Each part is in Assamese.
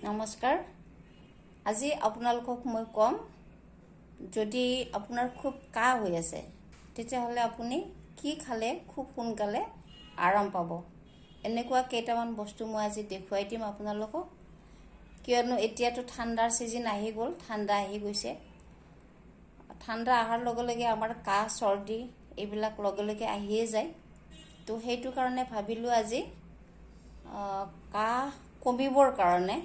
নমস্কাৰ আজি আপোনালোকক মই কম যদি আপোনাৰ খুব কাহ হৈ আছে তেতিয়া হলে আপুনি কি খালে খুব সোনকালে আৰাম পাব এনেকুৱা কেইটামান বস্তু মই আজি দেখুৱাই দিম আপোনালোকক কিয়নো এতিয়াতো ঠাণ্ডাৰ সিজন আহি গল ঠাণ্ডা আহি গৈছে ঠাণ্ডা আহাৰ লগে লগে আমাৰ কাহ সৰ্দি এইবিলাক লগে লগে আহিয়ে যায় তো সেইটো কাৰণে ভাবিলো আজি কাহ কমিবৰ কাৰণে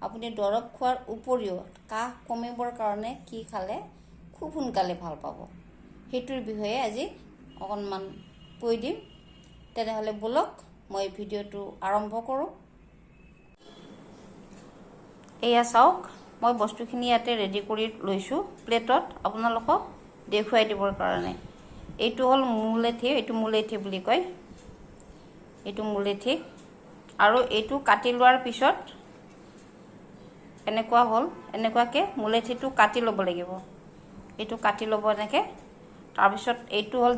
আপুনি দৰব খোৱাৰ উপৰিও কাহ কমিবৰ কাৰণে কি খালে খুব সোনকালে ভাল পাব হেতুৰ বিষয়ে আজি অকনমান কৈ দিম তেনেহলে বলক মই ভিডিওটো আৰম্ভ কৰো এয়া চাওক মই বস্তুখিনি ইয়াতে ৰেডি কৰি লৈছো প্লেটত আপোনালোকক দেখুৱাই দিবৰ কাৰণে এইটো হল মুলেঠি এইটো মুলেঠি বুলি কয় এইটো মুলেঠি আৰু এইটো কাটি লোৱাৰ পিছত এনেকুৱা হল এনেকুৱাকে মুলেঠিটো কাটি লব লাগিব এইটো কাটি লব এনেকে তাৰ পিছত এইটো হল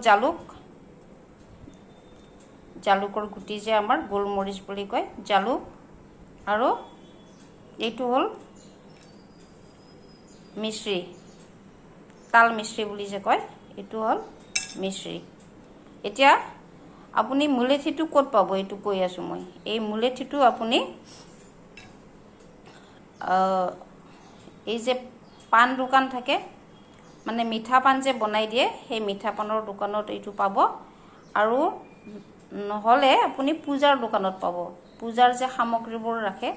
জালুকৰ গুটি যে আমাৰ গোলমৰিচ বুলি কয় জালুক আৰু এইটো হল মিশ্ৰি তাল মিশ্ৰি বুলি যে কয় এইটো হল মিশ্ৰি এতিয়া আপুনি মুলেঠিটো ক'ত পাব এইটো কৈ আছো মই এই মুলেঠিটো আপুনি এই যে পান দোকান থাকে মানে মিঠা পান যে বনাই দিয়ে সেই মিঠা পানৰ দোকানত এইটো পাব আৰু নহলে আপুনি পূজাৰ দোকানত পাব পূজাৰ যে সামগ্ৰীবোৰ ৰাখে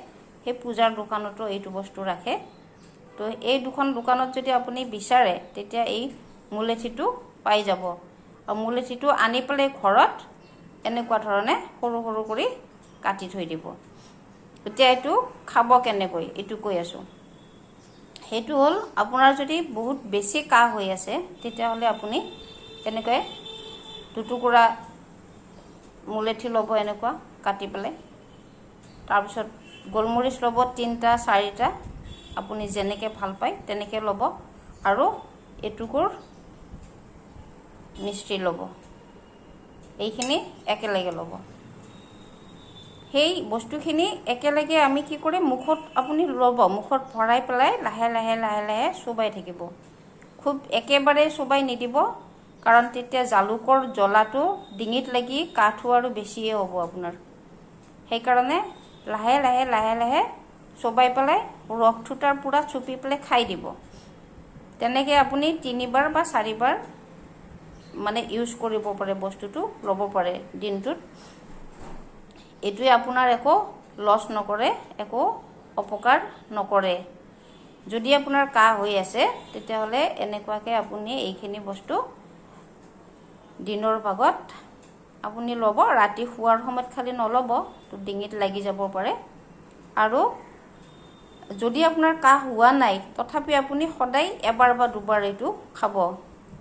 সেই পূজাৰ দোকানতো এইটো বস্তু ৰাখে তো এই দুখন দোকানত যদি আপুনি বিচাৰে তেতিয়া এই মুলেঠিটো পাই যাব আৰু মুলেঠিটো আনি পেলাই ঘৰত এনেকুৱা ধৰণে সৰু সৰু কৰি কাটি থৈ দিব এতিয়া এইটো খাব কেনেকৈ এইটো কৈ আছো হেতু হল আপোনাৰ যদি বহুত বেছি কাহ হৈ আছে তেতিয়া হলে আপুনি এনেকৈ দুটুকুৰা মুলেঠি লব এনেকুৱা কাটি পেলাই তাৰ পিছত গোলমৰিচ লব 3টা 4টা আপুনি যেনেকৈ ভাল পায় তেনেকৈ লব আৰু এটুকুৰ মিশ্ৰি লব এইখিনি একেলগে লব সেই বস্তুখিনি একেলগে আমি কি কৰে মুখত আপুনি লব মুখত ভৰাই পেলাই লাহে লাহে লাহে লাহে চুবাই থাকিব খুব একেবাৰে চুবাই নিদিব কাৰণ তেতিয়া জালুকৰ জ্বলাটো ডিঙিত লাগি কাঠো আৰু বেছিয়ে হ'ব আপোনাৰ সেই কাৰণে লাহে লাহে লাহে লাহে চুবাই পেলাই ৰসটো তাৰ পুৰা চুপি পেলাই খাই দিব তেনেকৈ আপুনি 3বাৰ বা 4বাৰ মানে ইউজ কৰিব পাৰে বস্তুটো ল'ব পাৰে দিনটোত এটোৱে আপোনাৰ একো লছ নকৰে একো অপকাৰ নকৰে যদি আপোনাৰ কাহ হৈ আছে তেতিয়া হলে এনেকুৱাকে আপুনি এইখিনি বস্তু দিনৰ ভাগত আপুনি ল'ব ৰাতি শুৱাৰ সময়ত খালি নলব তো ডিঙিত লাগি যাব পাৰে আৰু যদি আপোনাৰ কাহ হোৱা নাই তথাপি আপুনি সদায় এবাৰ বা দুবাৰ এইটো খাব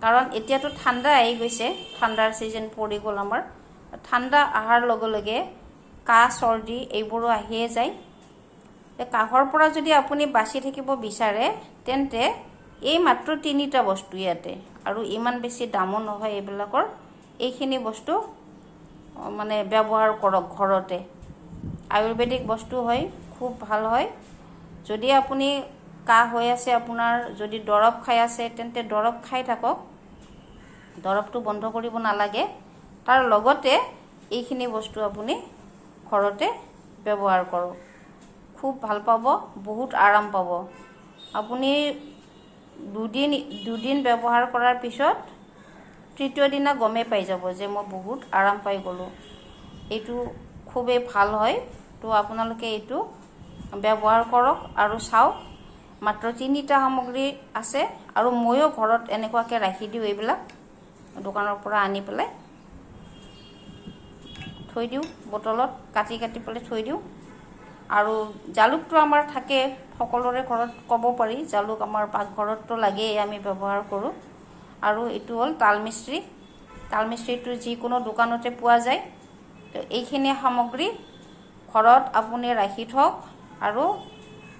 কাৰণ এতিয়াতো ঠাণ্ডা আহি গৈছে ঠাণ্ডাৰ সিজন পৰি গল আমাৰ ঠাণ্ডা আহাৰ লগে লগে কাহ সৰ্দি এইবোৰো আহিয়ে যায় কাহৰ পৰা যদি আপুনি বাচি থাকিব বিচাৰে তেন্তে এই মাত্ৰ 3টা বস্তু ইয়াতে আৰু ইমান বেছি দামো নহয় এইবিলাকৰ এইখিনি বস্তু মানে ব্যৱহাৰ কৰক ঘৰতে আয়ুৰ্বেদিক বস্তু হয় খুব ভাল হয় যদি আপুনি কাহ হৈ আছে আপোনাৰ যদি দৰব খাই আছে তেন্তে দৰব খাই থাকক দৰবটো বন্ধ কৰিব নালাগে তাৰ লগতে এইখিনি বস্তু আপুনি ঘৰতে ব্যৱহাৰ কৰক খুব ভাল পাব বহুত আৰাম পাব আপুনি দুদিন ব্যৱহাৰ কৰাৰ পিছত তৃতীয় দিনা গমে পাই যাব যে মই বহুত আৰাম পাই গলো এইটো খুবেই ভাল হয় তো আপোনালোকে এইটো ব্যৱহাৰ কৰক আৰু চাওক মাত্ৰ 3টা সামগ্ৰী আছে আৰু ময়ো ঘৰত এনেকুৱাকে ৰাখি দিও এইবিলাক দোকানৰ পৰা আনি পেলাই থৈ দিও বটলত কাটি কাটি পেলাই থৈ দিও আৰু জালুকটো আমাৰ থাকে সকলোৰে ঘৰত ক'ব পাৰি জালুক আমাৰ পাকঘৰতটো লাগেই আমি ব্যৱহাৰ কৰোঁ আৰু এইটো হল তাল মিশ্ৰিটো যিকোনো দোকানতে পোৱা যায় তো এইখিনি সামগ্ৰী ঘৰত আপুনি ৰাখি থওক আৰু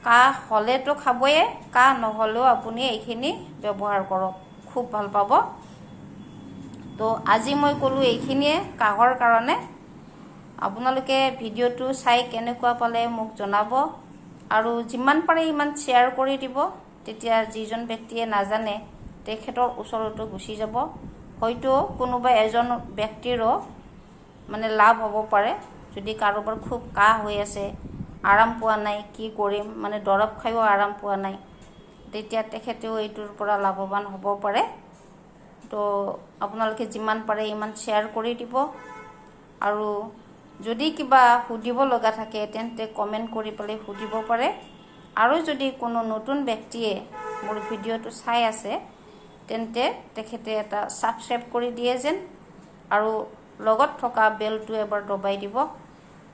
কাহ হলেতো খাবয়ে কাহ নহলেও আপুনি এইখিনি ব্যৱহাৰ কৰক খুব ভাল পাব তো আজি মই ক'লো এইখিনিয়ে কাহৰ কাৰণে আপোনালোকে ভিডিওটো চাই কেনেকুৱা পালে মোক জনাব আৰু যিমান পাৰে ইমান শ্বেয়াৰ কৰি দিব, তেতিয়া যিজন ব্যক্তিয়ে নাজানে তেখেতৰ ওচৰতো গুচি যাব। হয়তো কোনোবা এজন ব্যক্তিৰো মানে লাভ হ'ব পাৰে। যদি কাৰোবাৰ খুব কাহ হৈ আছে, আৰাম পোৱা নাই, কি কৰিম, মানে দৰৱ খায়ো আৰাম পোৱা নাই, তেতিয়া তেখেতেও এইটোৰ পৰা লাভৱান হ'ব পাৰে। তো আপোনালোকে যিমান পাৰে ইমান শ্বেয়াৰ কৰি দিব। আৰু যদি কিবা সুধিব লগা থাকে তেন্তে কমেণ্ট কৰি পেলাই সুধিব পাৰে। আৰু যদি কোনো নতুন ব্যক্তিয়ে মোৰ ভিডিঅ'টো চাই আছে তেন্তে তেখেতে এটা ছাবস্ক্ৰাইব কৰি দিয়ে যেন, আৰু লগত থকা বেলটো এবাৰ দবাই দিব।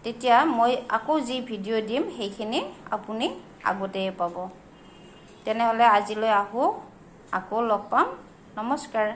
তেতিয়া মই আকৌ যি ভিডিঅ' দিম সেইখিনি আপুনি আগতেই পাব। তেনেহ'লে আজিলৈ আহোঁ, আকৌ লগ পাম। নমস্কাৰ।